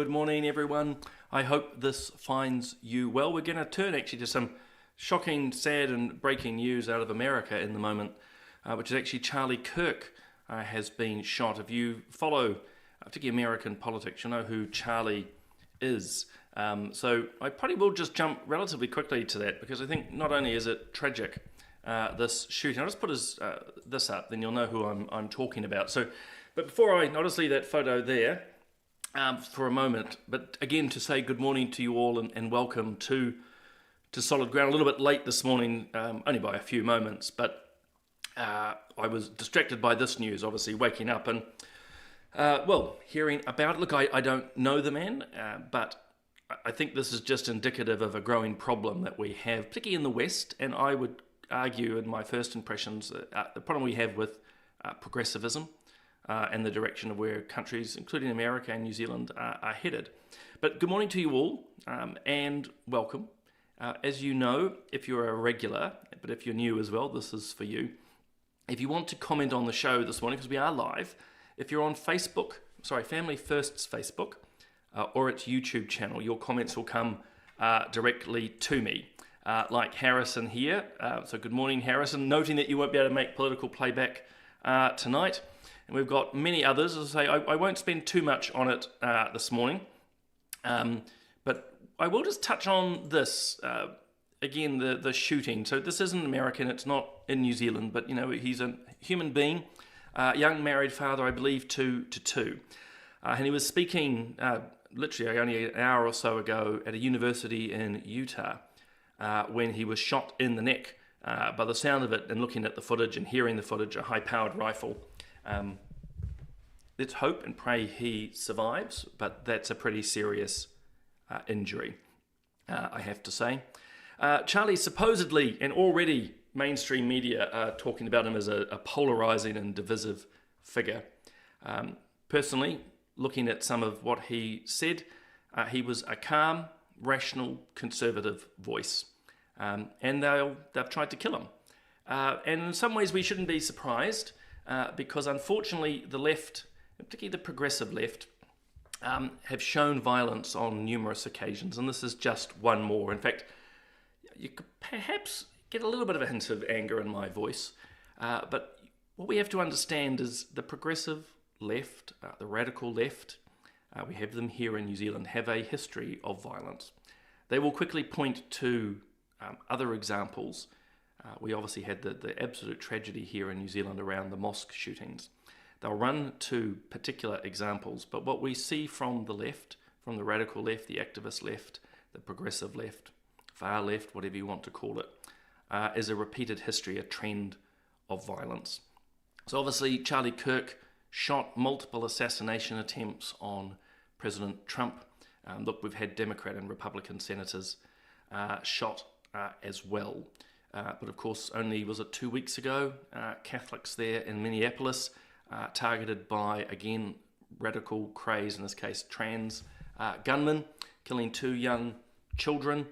Good morning, everyone. I hope this finds you well. We're going to turn actually to some shocking, sad and breaking news out of America in the moment, which is actually Charlie Kirk has been shot. If you follow particularly American politics, you'll know who Charlie is. So I probably will just jump relatively quickly to that because I think not only is it tragic, this shooting. I'll just put this up, then you'll know who I'm talking about. But before I obviously that photo there for a moment, but again to say good morning to you all and welcome to Solid Ground. A little bit late this morning, only by a few moments, but I was distracted by this news, obviously waking up and hearing about it. Look, I don't know the man, but I think this is just indicative of a growing problem that we have, particularly in the West, and I would argue in my first impressions the problem we have with progressivism and the direction of where countries, including America and New Zealand, are headed. But good morning to you all and welcome. As you know, if you're a regular, but if you're new as well, this is for you. If you want to comment on the show this morning, because we are live, if you're on Family First's Facebook or its YouTube channel, your comments will come directly to me. Like Harrison here. So good morning, Harrison. Noting that you won't be able to make political playback tonight. And we've got many others. As I say, I won't spend too much on it this morning. But I will just touch on this. Again, the shooting. So this isn't American. It's not in New Zealand. But, you know, he's a human being. Young married father, I believe, to two. And he was speaking literally only an hour or so ago at a university in Utah. When he was shot in the neck, by the sound of it and looking at the footage and hearing the footage, a high-powered rifle. Let's hope and pray he survives, but that's a pretty serious injury, I have to say. Charlie supposedly, and already mainstream media are talking about him as a polarizing and divisive figure. Personally, looking at some of what he said, he was a calm, rational, conservative voice. And they've tried to kill him. And in some ways we shouldn't be surprised because unfortunately the left, particularly the progressive left, have shown violence on numerous occasions. And this is just one more. In fact, you could perhaps get a little bit of a hint of anger in my voice. But what we have to understand is the progressive left, the radical left, we have them here in New Zealand, have a history of violence. They will quickly point to other examples. We obviously had the absolute tragedy here in New Zealand around the mosque shootings. They'll run to particular examples, but what we see from the left, from the radical left, the activist left, the progressive left, far left, whatever you want to call it, is a repeated history, a trend of violence. So obviously Charlie Kirk shot multiple assassination attempts on President Trump. Look, we've had Democrat and Republican senators shot as well. But of course, only was it 2 weeks ago, Catholics there in Minneapolis targeted by, again, radical craze, in this case trans gunmen, killing 2 young children.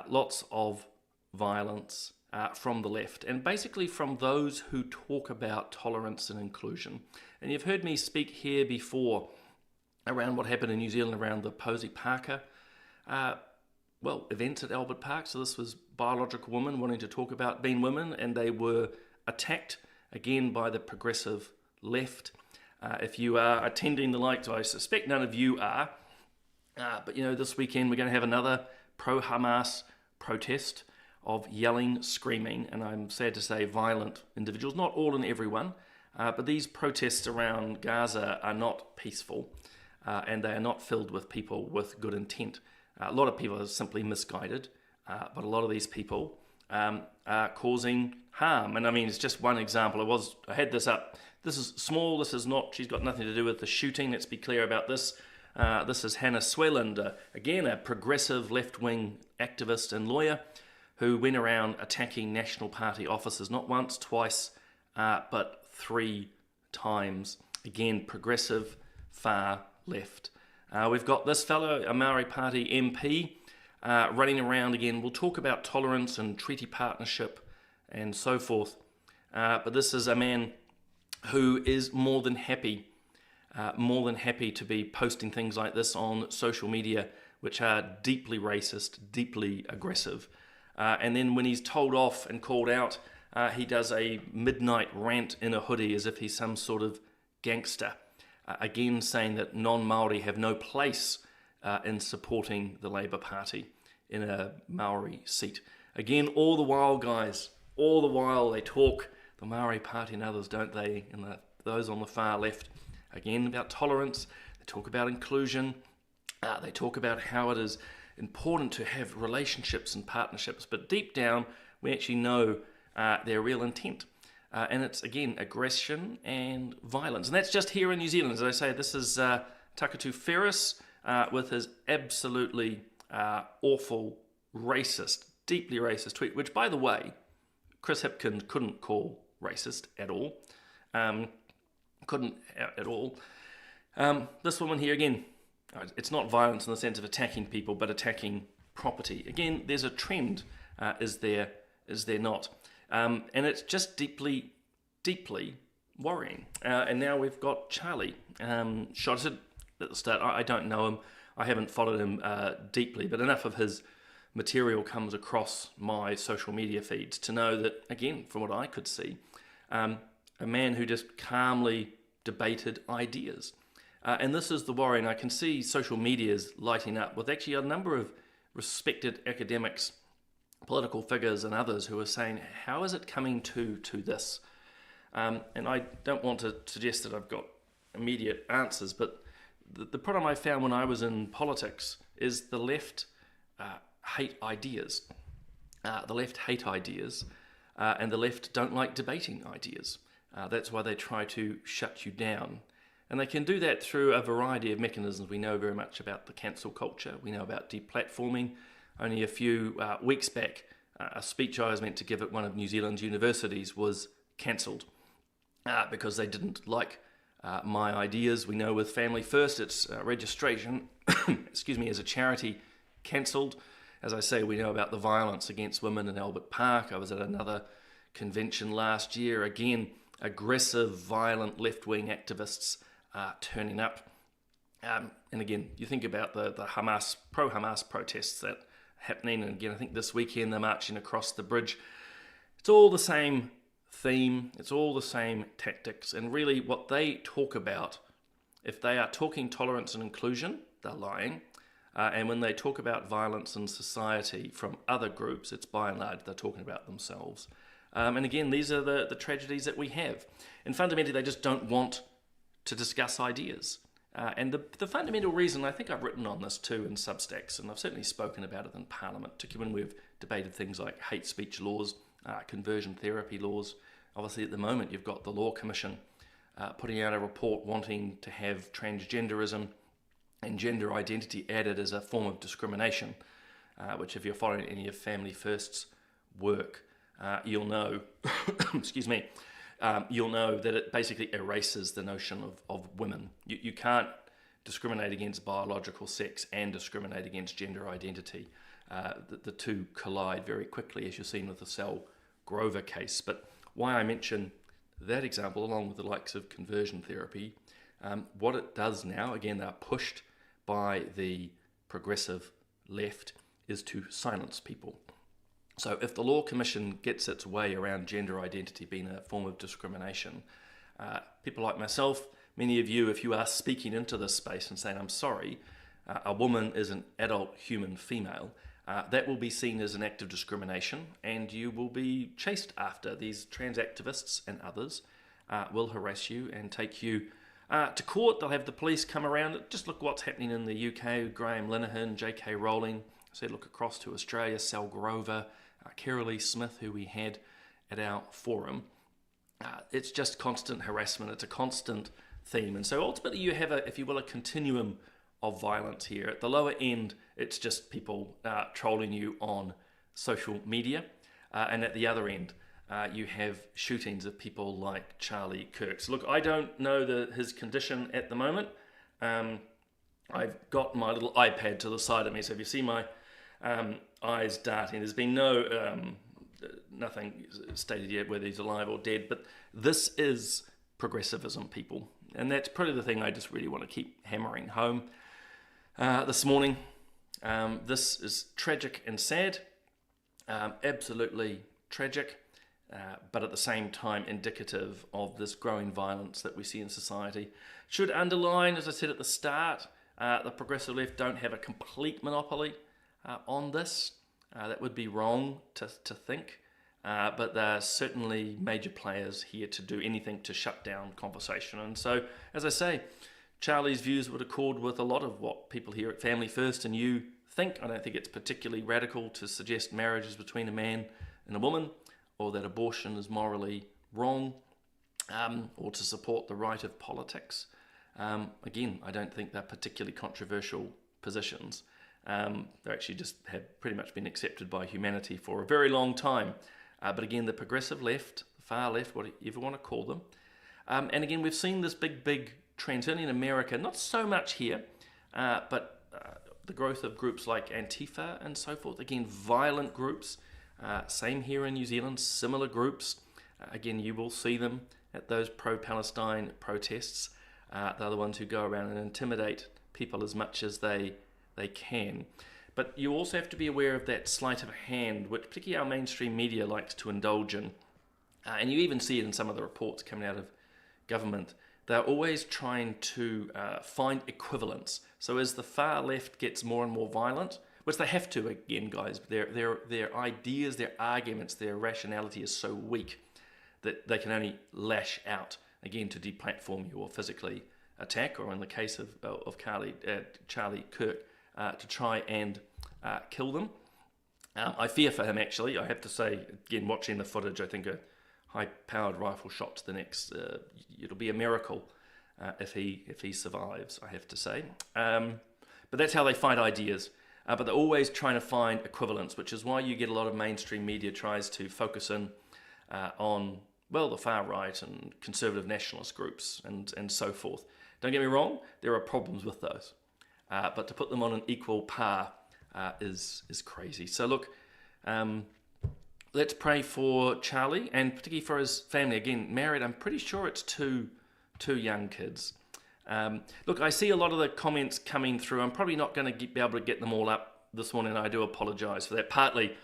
Lots of violence from the left, and basically from those who talk about tolerance and inclusion. And you've heard me speak here before around what happened in New Zealand around the Posey Parker events at Albert Park. So this was biological women wanting to talk about being women, and they were attacked again by the progressive left. If you are attending the likes, I suspect none of you are, but you know, this weekend we're going to have another pro-Hamas protest of yelling, screaming, and I'm sad to say violent individuals, not all and everyone, but these protests around Gaza are not peaceful, and they are not filled with people with good intent. A lot of people are simply misguided, but a lot of these people are causing harm. And I mean, it's just one example. I had this up. This is small. This is not, she's got nothing to do with the shooting. Let's be clear about this. This is Hannah Swelland, again, a progressive left-wing activist and lawyer who went around attacking National Party offices, not once, twice, but 3 times. Again, progressive, far left. We've got this fellow, a Maori Party MP, running around again. We'll talk about tolerance and treaty partnership and so forth. But this is a man who is more than happy more than happy to be posting things like this on social media, which are deeply racist, deeply aggressive. And then when he's told off and called out, he does a midnight rant in a hoodie as if he's some sort of gangster. Again, saying that non-Māori have no place in supporting the Labour Party in a Maori seat. Again, all the while, guys, all the while they talk, the Maori Party and others, don't they, and those on the far left, again about tolerance, they talk about inclusion, they talk about how it is important to have relationships and partnerships, but deep down we actually know their real intent. And it's, again, aggression and violence. And that's just here in New Zealand. As I say, this is Takatu Ferris with his absolutely awful, racist, deeply racist tweet, which, by the way, Chris Hipkins couldn't call racist at all. Couldn't at all. This woman here, again, it's not violence in the sense of attacking people, but attacking property. Again, there's a trend, is there not? And it's just deeply, deeply worrying. And now we've got Charlie shotted at the start. I don't know him. I haven't followed him deeply, but enough of his material comes across my social media feeds to know that, again, from what I could see, a man who just calmly debated ideas. And this is the worry, and I can see social media is lighting up with actually a number of respected academics, political figures and others who are saying, how is it coming to this? And I don't want to suggest that I've got immediate answers, but the problem I found when I was in politics is the left hate ideas. The left hate ideas, and the left don't like debating ideas. That's why they try to shut you down. And they can do that through a variety of mechanisms. We know very much about the cancel culture. We know about deplatforming. Only a few weeks back, a speech I was meant to give at one of New Zealand's universities was cancelled because they didn't like my ideas. We know with Family First, its registration, as a charity, cancelled. As I say, we know about the violence against women in Albert Park. I was at another convention last year. Again, aggressive, violent left-wing activists turning up. And again, you think about the Hamas, pro-Hamas protests that are happening. And again, I think this weekend they're marching across the bridge. It's all the same theme. It's all the same tactics. And really what they talk about, if they are talking tolerance and inclusion, they're lying. And when they talk about violence in society from other groups, it's by and large they're talking about themselves. And again, these are the tragedies that we have. And fundamentally, they just don't want to discuss ideas. And the fundamental reason, I think I've written on this too in Substacks, and I've certainly spoken about it in Parliament, particularly when we've debated things like hate speech laws, conversion therapy laws. Obviously, at the moment, you've got the Law Commission putting out a report wanting to have transgenderism and gender identity added as a form of discrimination, which if you're following any of Family First's work, you'll know, excuse me, you'll know that it basically erases the notion of women. You can't discriminate against biological sex and discriminate against gender identity. The two collide very quickly, as you've seen with the Sal Grover case. But why I mention that example, along with the likes of conversion therapy, what it does now, again, they're pushed by the progressive left, is to silence people. So if the Law Commission gets its way around gender identity being a form of discrimination, people like myself, many of you, if you are speaking into this space and saying, I'm sorry, a woman is an adult human female, that will be seen as an act of discrimination, and you will be chased after. These trans activists and others will harass you and take you to court. They'll have the police come around. Just look what's happening in the UK. Graham Linehan, J.K. Rowling. I said look across to Australia, Sal Grover, Kerry Smith, who we had at our forum. It's just constant harassment. It's a constant theme. And so ultimately you have, if you will, a continuum of violence here. At the lower end, it's just people trolling you on social media. And at the other end, you have shootings of people like Charlie Kirk. So look, I don't know his condition at the moment. I've got my little iPad to the side of me, so if you see my eyes darting, there's been nothing stated yet whether he's alive or dead, but this is progressivism, people. And that's probably the thing I just really want to keep hammering home this morning. This is tragic and sad, absolutely tragic, but at the same time indicative of this growing violence that we see in society. Should underline, as I said at the start, the progressive left don't have a complete monopoly on this. That would be wrong to think, but there are certainly major players here to do anything to shut down conversation. And so, as I say, Charlie's views would accord with a lot of what people here at Family First and You think. I don't think it's particularly radical to suggest marriage is between a man and a woman, or that abortion is morally wrong, or to support the right of politics. Again, I don't think they're particularly controversial positions. They actually just have pretty much been accepted by humanity for a very long time. But again, the progressive left, the far left, whatever you want to call them. And again, we've seen this big trend, certainly in America, not so much here, but the growth of groups like Antifa and so forth. Again, violent groups. Same here in New Zealand, similar groups. Again, you will see them at those pro-Palestine protests. They're the ones who go around and intimidate people as much as they can. But you also have to be aware of that sleight of hand, which particularly our mainstream media likes to indulge in. And you even see it in some of the reports coming out of government. They're always trying to find equivalents. So as the far left gets more and more violent, which they have to, again, guys, their ideas, their arguments, their rationality is so weak that they can only lash out, again, to deplatform you or physically attack, or in the case of Charlie Kirk, to try and kill them. I fear for him, actually. I have to say, again, watching the footage, I think a high-powered rifle shot to the next, it'll be a miracle if he survives, I have to say. But that's how they find ideas. But they're always trying to find equivalents, which is why you get a lot of mainstream media tries to focus in on, well, the far right and conservative nationalist groups and so forth. Don't get me wrong, there are problems with those. But to put them on an equal par is crazy. So look, let's pray for Charlie, and particularly for his family. Again, married, I'm pretty sure it's two young kids. Look, I see a lot of the comments coming through. I'm probably not going to be able to get them all up this morning. I do apologise for that. Partly,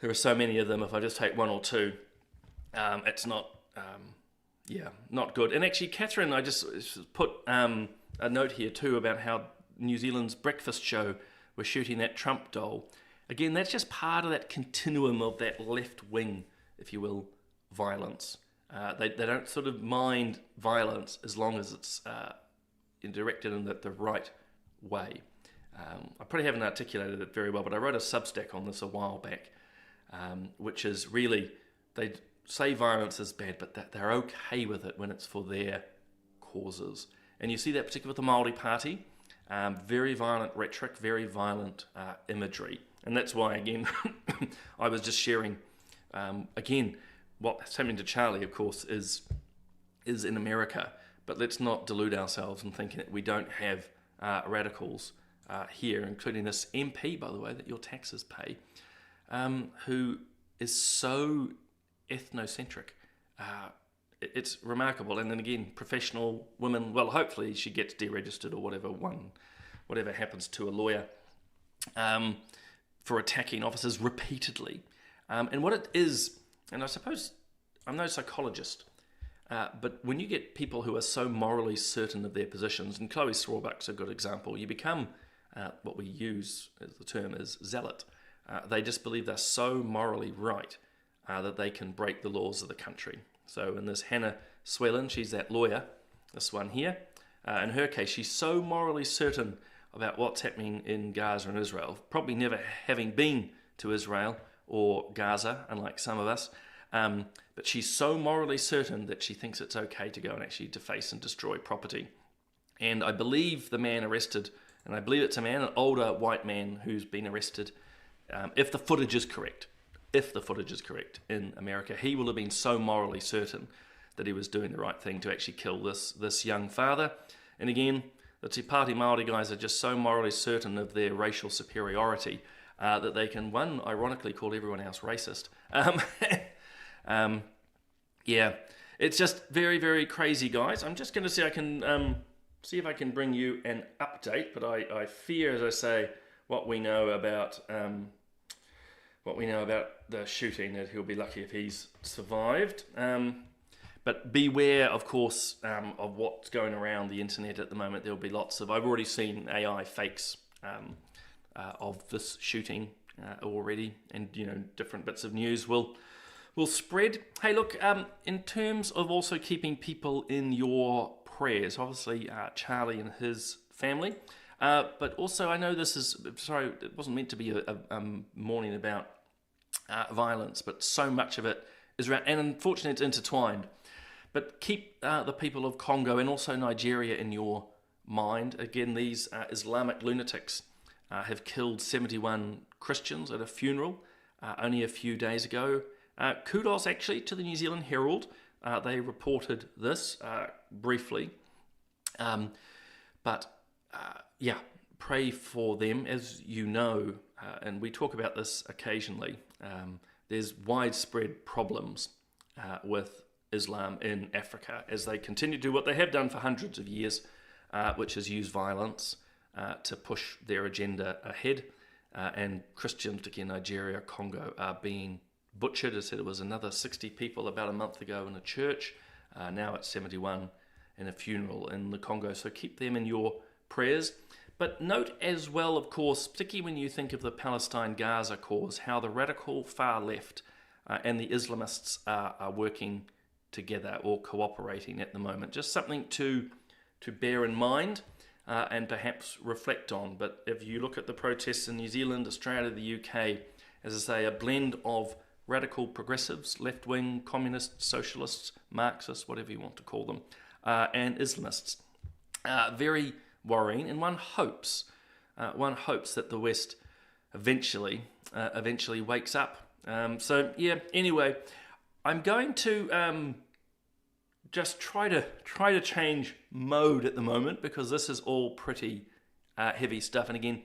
there are so many of them. If I just take one or two, it's not, not good. And actually, Catherine, I just put a note here too about how New Zealand's breakfast show was shooting that Trump doll. Again, that's just part of that continuum of that left wing, if you will, violence. They don't sort of mind violence as long as it's directed in the right way. I probably haven't articulated it very well, but I wrote a Substack on this a while back, which is really, they say violence is bad, but they're okay with it when it's for their causes. And you see that particularly with the Māori Party, very violent rhetoric, very violent imagery. And that's why, again, I was just sharing, again, what's happening to Charlie, of course, is in America. But let's not delude ourselves in thinking that we don't have radicals here, including this MP, by the way, that your taxes pay, who is so ethnocentric. It's remarkable. And then again, professional women, well, hopefully she gets deregistered or whatever happens to a lawyer for attacking officers repeatedly. And what it is, and I suppose I'm no psychologist, but when you get people who are so morally certain of their positions, and Chloe Strawbuck's a good example, you become what we use as the term is zealot. They just believe they're so morally right that they can break the laws of the country. So in this Hannah Swellen, she's that lawyer, this one here. In her case, she's so morally certain about what's happening in Gaza and Israel, probably never having been to Israel or Gaza, unlike some of us, but she's so morally certain that she thinks it's okay to go and actually deface and destroy property. And I believe the man arrested, and I believe it's a man, an older white man who's been arrested, if the footage is correct, in America, he will have been so morally certain that he was doing the right thing to actually kill this young father. And again, the Te Pāti Māori guys are just so morally certain of their racial superiority that they can, ironically call everyone else racist. It's just very, very crazy, guys. I'm just going to see see if I can bring you an update, but I fear, as I say, what we know about the shooting, that he'll be lucky if he's survived. But beware, of course, of what's going around the internet at the moment. There'll be lots of. I've already seen AI fakes of this shooting already, and different bits of news will spread. Hey, look, in terms of also keeping people in your prayers, obviously Charlie and his family, but also I know this is, sorry, it wasn't meant to be a morning about violence, but so much of it is around, and unfortunately it's intertwined. But keep the people of Congo and also Nigeria in your mind. Again, these Islamic lunatics have killed 71 Christians at a funeral only a few days ago. Kudos actually to the New Zealand Herald. They reported this briefly. But pray for them. As you know, and we talk about this occasionally, there's widespread problems with Islam in Africa as they continue to do what they have done for hundreds of years, which is use violence to push their agenda ahead. And Christians, particularly in Nigeria, Congo, are being butchered. I said it was another 60 people about a month ago in a church. Now it's 71 in a funeral in the Congo. So keep them in your prayers. But note as well, of course, particularly when you think of the Palestine-Gaza cause, how the radical far left and the Islamists are working together or cooperating at the moment. Just something to bear in mind and perhaps reflect on. But if you look at the protests in New Zealand, Australia, the UK, as I say, a blend of radical progressives, left-wing, communists, socialists, Marxists, whatever you want to call them, and Islamists. Very worrying, and one hopes that the West eventually wakes up. Anyway, I'm going to just try to change mode at the moment, because this is all pretty heavy stuff. And again,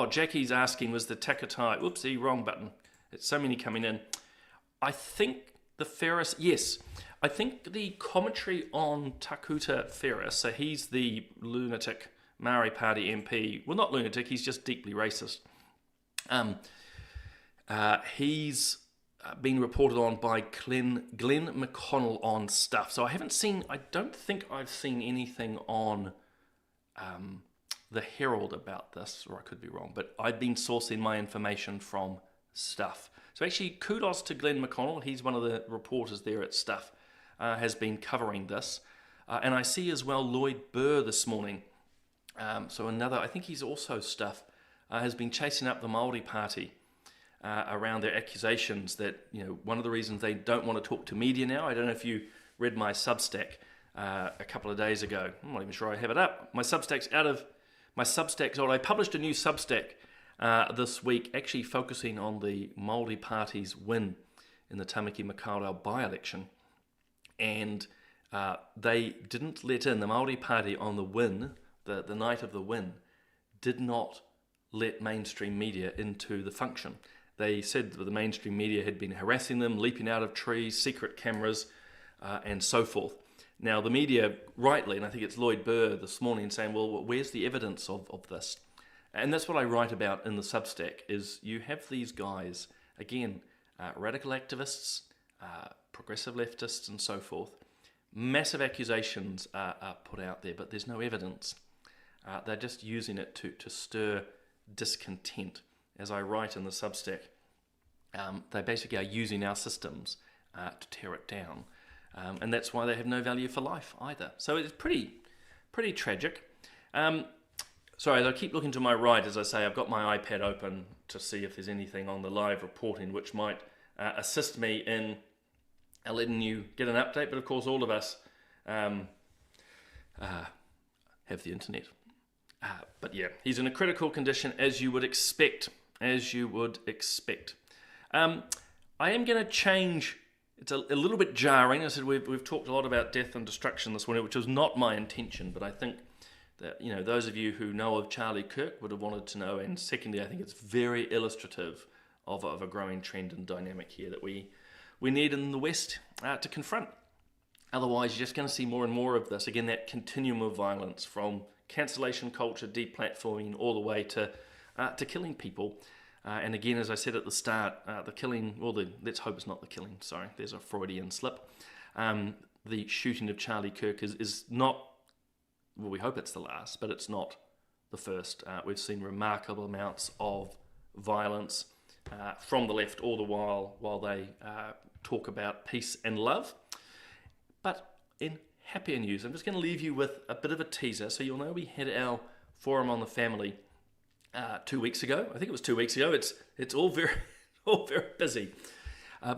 Jackie's asking, was the Takatai, whoopsie, wrong button. It's so many coming in. I think the Ferris, yes. I think the commentary on Takuta Ferris, so he's the lunatic Maori Party MP. Well, not lunatic, he's just deeply racist. He's been reported on by Glenn McConnell on Stuff. So I don't think I've seen anything on the Herald about this, or I could be wrong, but I've been sourcing my information from Stuff. So actually, kudos to Glenn McConnell. He's one of the reporters there at Stuff, has been covering this. And I see as well Lloyd Burr this morning. So another, I think he's also Stuff, has been chasing up the Māori Party around their accusations that, one of the reasons they don't want to talk to media now, I don't know if you read my Substack a couple of days ago. I'm not even sure I have it up. My Substack's old. I published a new Substack this week, actually focusing on the Māori Party's win in the Tamaki Makaurau by-election. And they didn't let in, the Māori Party on the win, the night of the win, did not let mainstream media into the function. They said that the mainstream media had been harassing them, leaping out of trees, secret cameras, and so forth. Now, the media, rightly, and I think it's Lloyd Burr this morning, saying, well, where's the evidence of this? And that's what I write about in the Substack, is you have these guys, again, radical activists, progressive leftists, and so forth. Massive accusations are put out there, but there's no evidence. They're just using it to stir discontent. As I write in the Substack, they basically are using our systems to tear it down. And that's why they have no value for life either. So it's pretty tragic. Sorry, I keep looking to my right. As I say, I've got my iPad open to see if there's anything on the live reporting which might assist me in letting you get an update. But of course, all of us have the internet. But yeah, he's in a critical condition, as you would expect. I am going to change. It's a little bit jarring. I said we've talked a lot about death and destruction this morning, which was not my intention, but I think that those of you who know of Charlie Kirk would have wanted to know. And secondly, I think it's very illustrative of a growing trend and dynamic here that we need in the West to confront. Otherwise, you're just going to see more and more of this. Again, that continuum of violence from cancellation culture, deplatforming, all the way to killing people. And again, as I said at the start, the killing, let's hope it's not the killing, sorry, there's a Freudian slip. The shooting of Charlie Kirk is not, well, we hope it's the last, but it's not the first. We've seen remarkable amounts of violence from the left all the while they talk about peace and love. But in happier news, I'm just going to leave you with a bit of a teaser. So you'll know we had our Forum on the Family 2 weeks ago. I think it was 2 weeks ago. It's all very busy.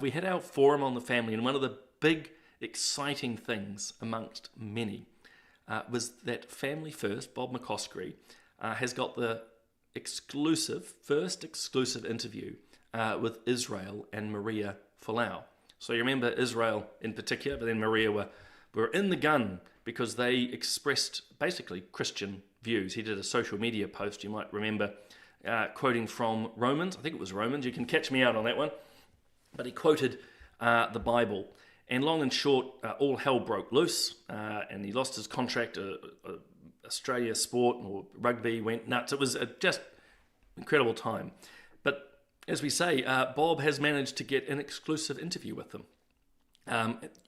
We had our Forum on the Family, and one of the big exciting things amongst many was that Family First, Bob McCoskrie, has got the first exclusive interview with Israel and Maria Folau. So you remember Israel in particular, but then Maria were in the gun because they expressed basically Christian views. He did a social media post, you might remember, quoting from Romans. I think it was Romans. You can catch me out on that one. But he quoted the Bible. And long and short, all hell broke loose, and he lost his contract. Australia sport or rugby went nuts. It was just incredible time. But as we say, Bob has managed to get an exclusive interview with them.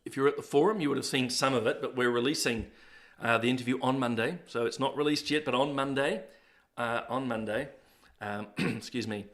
If you're at the forum, you would have seen some of it, but we're releasing the interview on Monday. So it's not released yet, but on Monday, excuse me,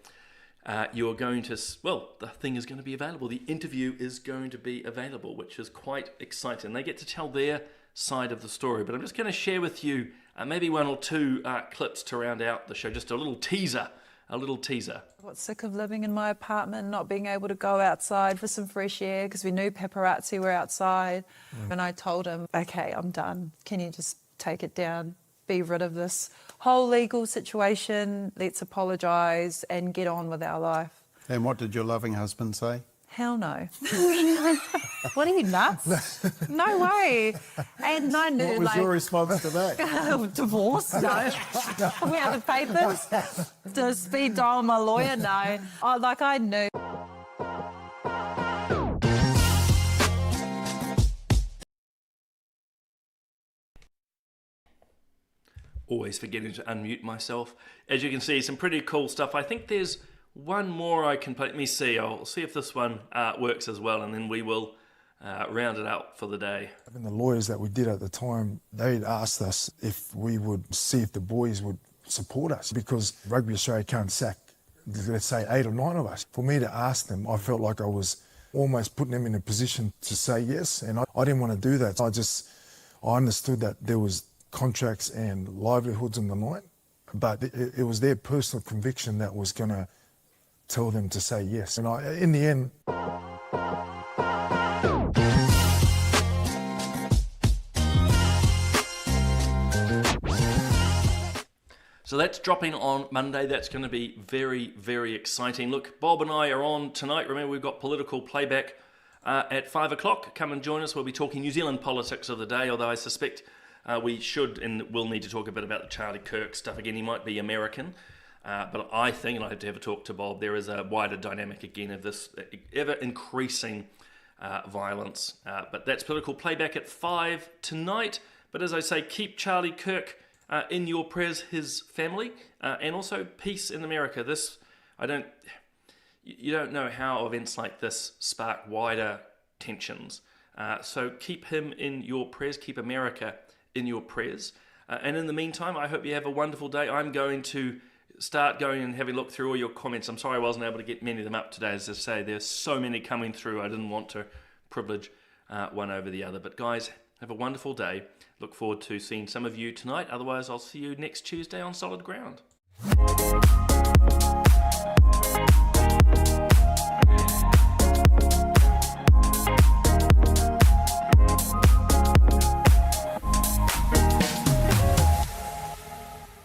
you're going to, the thing is going to be available. The interview is going to be available, which is quite exciting. They get to tell their side of the story, but I'm just going to share with you maybe one or two clips to round out the show, just a little teaser. I got sick of living in my apartment, not being able to go outside for some fresh air because we knew paparazzi were outside. And I told him, okay, I'm done. Can you just take it down, be rid of this whole legal situation, let's apologise and get on with our life. And what did your loving husband say? Hell no. What are you, nuts? No way. And I knew, what was your response to that? Divorce? No. We have the papers to speed dial my lawyer? No. I knew. Always forgetting to unmute myself. As you can see, some pretty cool stuff. I think there's one more I can play. Let me see. I'll see if this one works as well, and then we will round it out for the day. And the lawyers that we did at the time, they'd asked us if we would see if the boys would support us, because Rugby Australia can't sack, let's say, 8 or 9 of us. For me to ask them, I felt like I was almost putting them in a position to say yes, and I didn't want to do that. I understood that there was contracts and livelihoods on the line, but it was their personal conviction that was going to tell them to say yes. And in the end... So that's dropping on Monday. That's going to be very, very exciting. Look, Bob and I are on tonight. Remember, we've got political playback at 5 o'clock. Come and join us. We'll be talking New Zealand politics of the day, although I suspect we should and will need to talk a bit about the Charlie Kirk stuff. Again, he might be American. But I think, and I have to have a talk to Bob, there is a wider dynamic again of this ever-increasing violence. But that's political playback at 5 tonight. But as I say, keep Charlie Kirk in your prayers, his family, and also peace in America. You don't know how events like this spark wider tensions. So keep him in your prayers, keep America in your prayers. And in the meantime, I hope you have a wonderful day. I'm going to start going and having a look through all your comments. I'm sorry I wasn't able to get many of them up today. As I say, there's so many coming through. I didn't want to privilege one over the other. But guys, have a wonderful day. Look forward to seeing some of you tonight. Otherwise, I'll see you next Tuesday on Solid Ground.